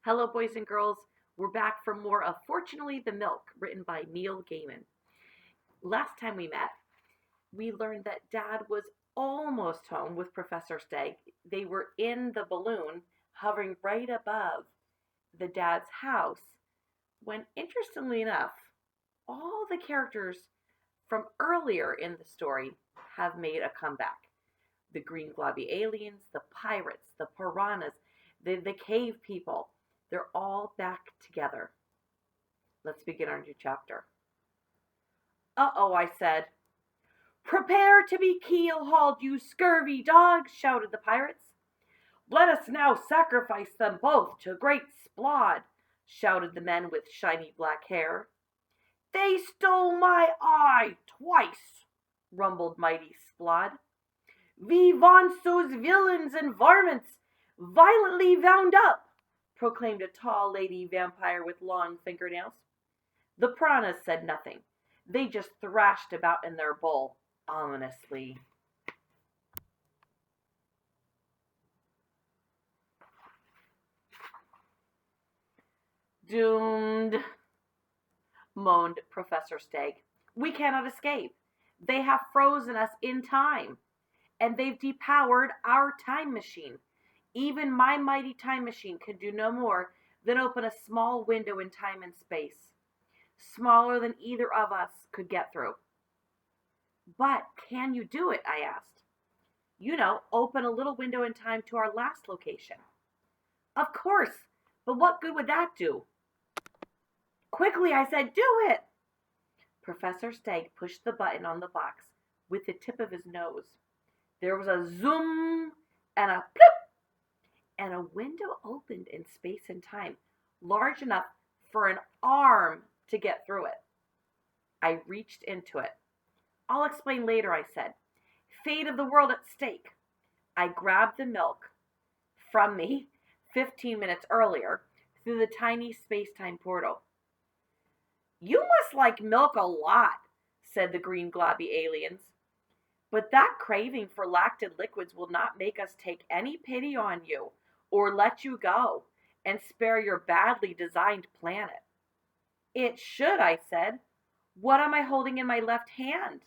Hello, boys and girls. We're back for more of Fortunately the Milk, written by Neil Gaiman. Last time we met, we learned that Dad was almost home with Professor Stagg. They were in the balloon, hovering right above the Dad's house, when, interestingly enough, all the characters from earlier in the story have made a comeback. The green globby aliens, the pirates, the piranhas, the cave people. They're all back together. Let's begin our new chapter. Uh-oh, I said. Prepare to be keel-hauled, you scurvy dogs, shouted the pirates. Let us now sacrifice them both to Great Splod, shouted the men with shiny black hair. They stole my eye twice, rumbled mighty Splod. We want those villains and varmints violently wound up, proclaimed a tall lady vampire with long fingernails. The piranhas said nothing. They just thrashed about in their bowl, ominously. Doomed, moaned Professor Stagg. We cannot escape. They have frozen us in time, and they've depowered our time machine. Even my mighty time machine can do no more than open a small window in time and space, smaller than either of us could get through. But can you do it? I asked. You know, open a little window in time to our last location. Of course, but what good would that do? Quickly, I said, do it! Professor Stagg pushed the button on the box with the tip of his nose. There was a zoom and a plop, and a window opened in space and time, large enough for an arm to get through it. I reached into it. I'll explain later, I said. Fate of the world at stake. I grabbed the milk from me 15 minutes earlier through the tiny space-time portal. You must like milk a lot, said the green globby aliens. But that craving for lacted liquids will not make us take any pity on you or let you go and spare your badly designed planet. It should, I said. What am I holding in my left hand?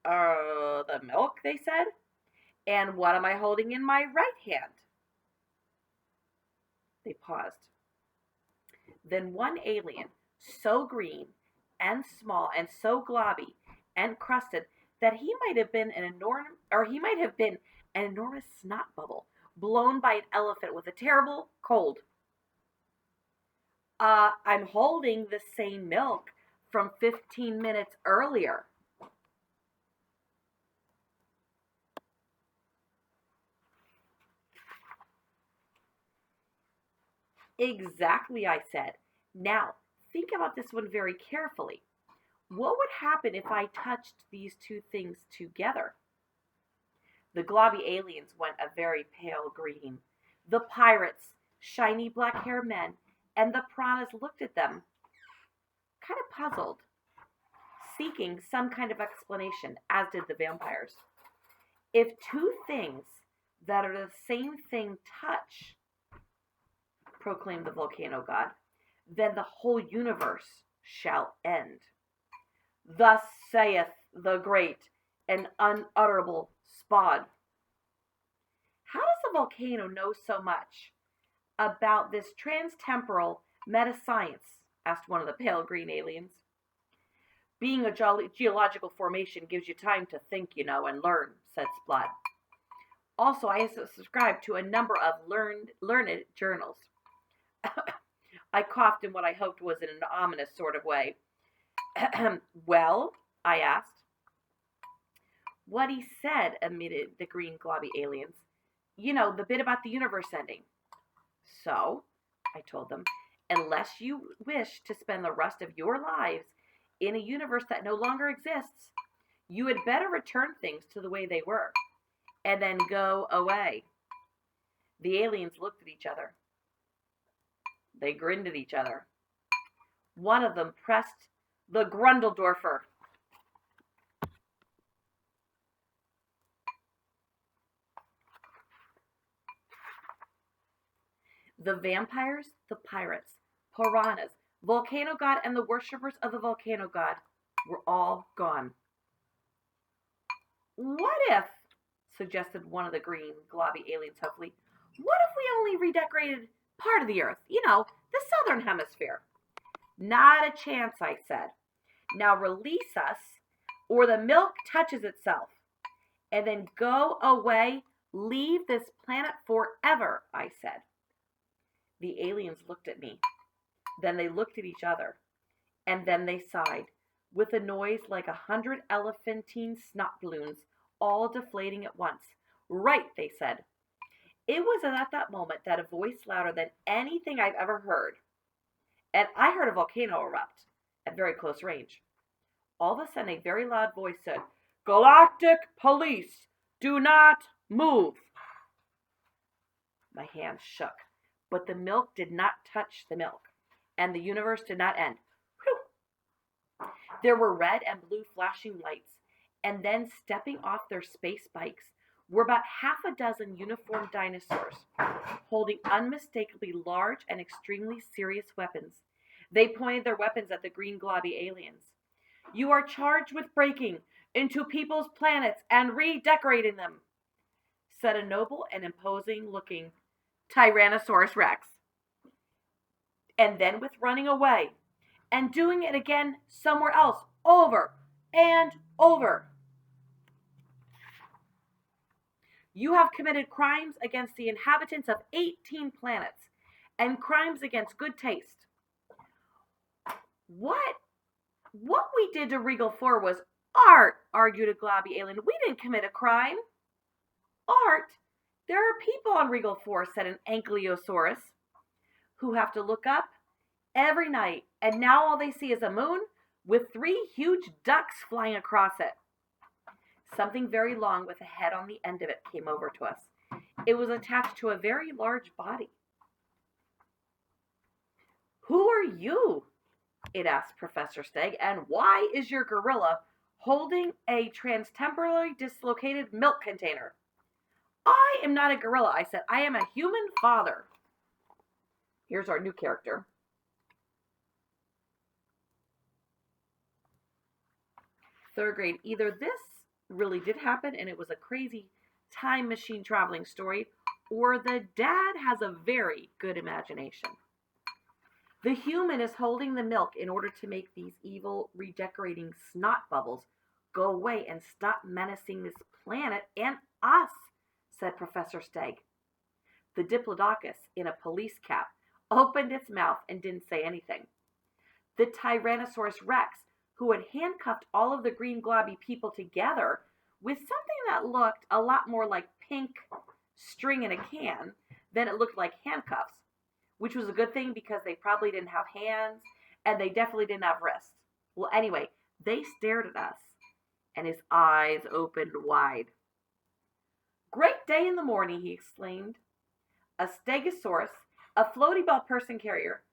The milk, they said. And what am I holding in my right hand? They paused. Then one alien, so green and small and so globby and crusted that he might have been an enormous snot bubble blown by an elephant with a terrible cold. I'm holding the same milk from 15 minutes earlier. Exactly, I said. Now, think about this one very carefully. What would happen if I touched these two things together? The globby aliens went a very pale green. The pirates, shiny black-haired men, and the piranhas looked at them, kind of puzzled, seeking some kind of explanation, as did the vampires. If two things that are the same thing touch, proclaimed the volcano god, then the whole universe shall end. Thus saith the great and unutterable Spod. How does the volcano know so much about this transtemporal meta-science? Asked one of the pale green aliens. Being a geological formation gives you time to think, and learn, said Splod. Also, I subscribe to a number of learned journals. I coughed in what I hoped was in an ominous sort of way. Well, I asked. What he said, admitted the green globby aliens. The bit about the universe ending. So, I told them, unless you wish to spend the rest of your lives in a universe that no longer exists, you had better return things to the way they were, and then go away. The aliens looked at each other. They grinned at each other. One of them pressed the Grundledorfer. The vampires, the pirates, piranhas, volcano god, and the worshippers of the volcano god were all gone. What if, suggested one of the green, globby aliens hopefully, what if we only redecorated part of the Earth? You know, the southern hemisphere. Not a chance, I said. Now release us, or the milk touches itself. And then go away, leave this planet forever, I said. The aliens looked at me. Then they looked at each other. And then they sighed, with a noise like 100 elephantine snot balloons, all deflating at once. Right, they said. It was at that moment that a voice louder than anything I've ever heard, and I heard a volcano erupt at very close range. All of a sudden, a very loud voice said, "Galactic Police, do not move." My hands shook, but the milk did not touch the milk, and the universe did not end. Whew! There were red and blue flashing lights, and then stepping off their space bikes were about half a dozen uniformed dinosaurs, holding unmistakably large and extremely serious weapons. They pointed their weapons at the green globby aliens. "You are charged with breaking into people's planets and redecorating them," said a noble and imposing-looking Tyrannosaurus Rex. And then with running away, and doing it again somewhere else, over and over. "You have committed crimes against the inhabitants of 18 planets, and crimes against good taste." What we did to Regal 4 was art, argued a globby alien. "We didn't commit a crime." "Art? There are people on Regal 4, said an Ankylosaurus, "who have to look up every night, and now all they see is a moon with 3 huge ducks flying across it." Something very long with a head on the end of it came over to us. It was attached to a very large body. "Who are you?" it asked Professor Steg, "and why is your gorilla holding a transtemporally dislocated milk container?" "I am not a gorilla," I said. "I am a human father." Here's our new character. Third grade. Either this really did happen and it was a crazy time machine traveling story, or the dad has a very good imagination. The human is holding the milk in order to make these evil redecorating snot bubbles go away and stop menacing this planet and us, said Professor Steg. The Diplodocus, in a police cap, opened its mouth and didn't say anything. The Tyrannosaurus Rex, who had handcuffed all of the green globby people together with something that looked a lot more like pink string in a can than it looked like handcuffs, which was a good thing because they probably didn't have hands and they definitely didn't have wrists. Well, anyway, they stared at us and his eyes opened wide. "Great day in the morning," he exclaimed. "A stegosaurus, a floaty ball person carrier,"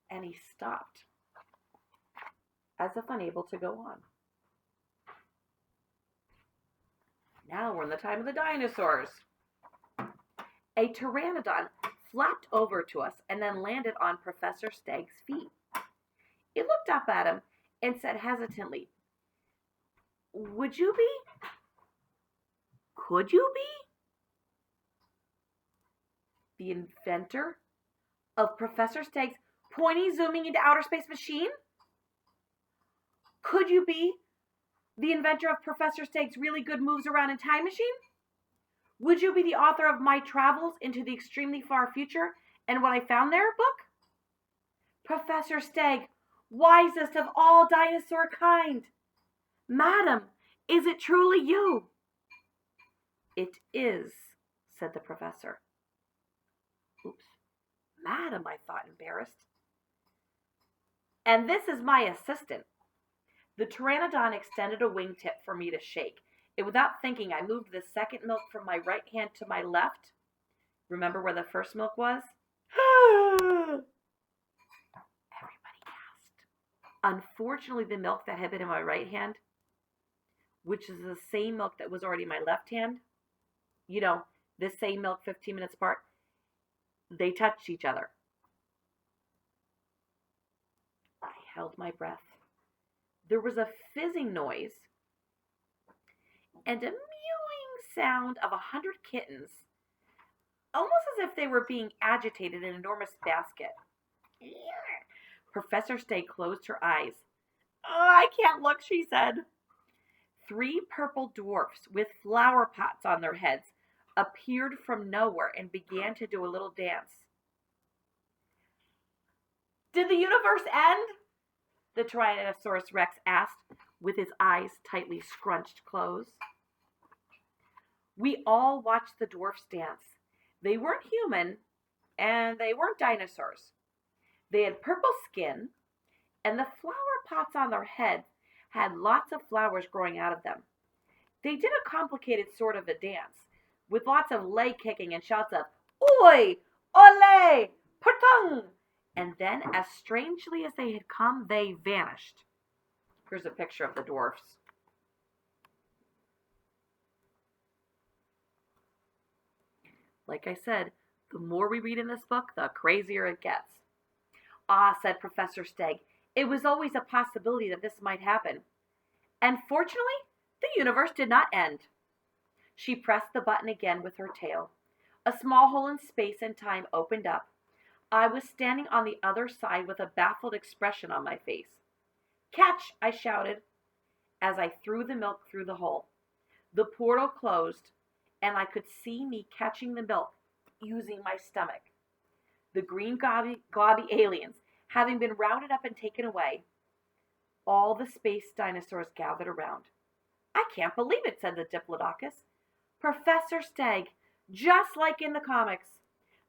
and he stopped, as if unable to go on. Now we're in the time of the dinosaurs. A pteranodon flapped over to us and then landed on Professor Steg's feet. It looked up at him and said hesitantly, Could you be the inventor of Professor Steg's pointy zooming into outer space machine? Could you be the inventor of Professor Steg's really good moves around in time machine? Would you be the author of My Travels into the Extremely Far Future and What I Found There book? Professor Steg, wisest of all dinosaur kind. Madam, is it truly you? It is, said the professor. Oops. Madam, I thought, embarrassed. And this is my assistant. The pteranodon extended a wingtip for me to shake. And without thinking, I moved the second milk from my right hand to my left. Remember where the first milk was? Everybody gasped. Unfortunately, the milk that had been in my right hand, which is the same milk that was already in my left hand, the same milk 15 minutes apart, They touched each other. I held my breath. There was a fizzing noise and a mewing sound of 100 kittens, almost as if they were being agitated in an enormous basket. Professor Stay closed her eyes. Oh, I can't look, she said. 3 purple dwarfs with flower pots on their heads appeared from nowhere and began to do a little dance. Did the universe end? The Tyrannosaurus Rex asked, with his eyes tightly scrunched closed. We all watched the dwarfs dance. They weren't human, and they weren't dinosaurs. They had purple skin, and the flower pots on their heads had lots of flowers growing out of them. They did a complicated sort of a dance, with lots of leg kicking and shouts of, Oi! Ole! Patung! And then, as strangely as they had come, they vanished. Here's a picture of the dwarfs. Like I said, the more we read in this book, the crazier it gets. Ah, said Professor Stagg, it was always a possibility that this might happen. And fortunately, the universe did not end. She pressed the button again with her tail. A small hole in space and time opened up. I was standing on the other side with a baffled expression on my face. Catch, I shouted, as I threw the milk through the hole. The portal closed, and I could see me catching the milk using my stomach. The green globby aliens, having been rounded up and taken away, all the space dinosaurs gathered around. I can't believe it, said the Diplodocus. Professor Stagg, just like in the comics.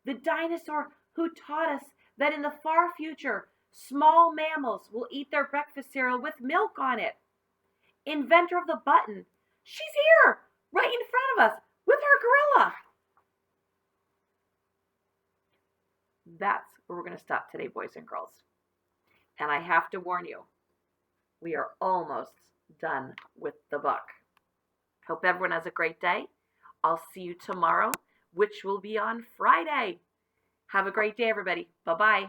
The dinosaur who taught us that in the far future, small mammals will eat their breakfast cereal with milk on it. Inventor of the button. She's here, right in front of us, with her gorilla. That's where we're going to stop today, boys and girls. And I have to warn you, we are almost done with the book. Hope everyone has a great day. I'll see you tomorrow, which will be on Friday. Have a great day, everybody. Bye-bye.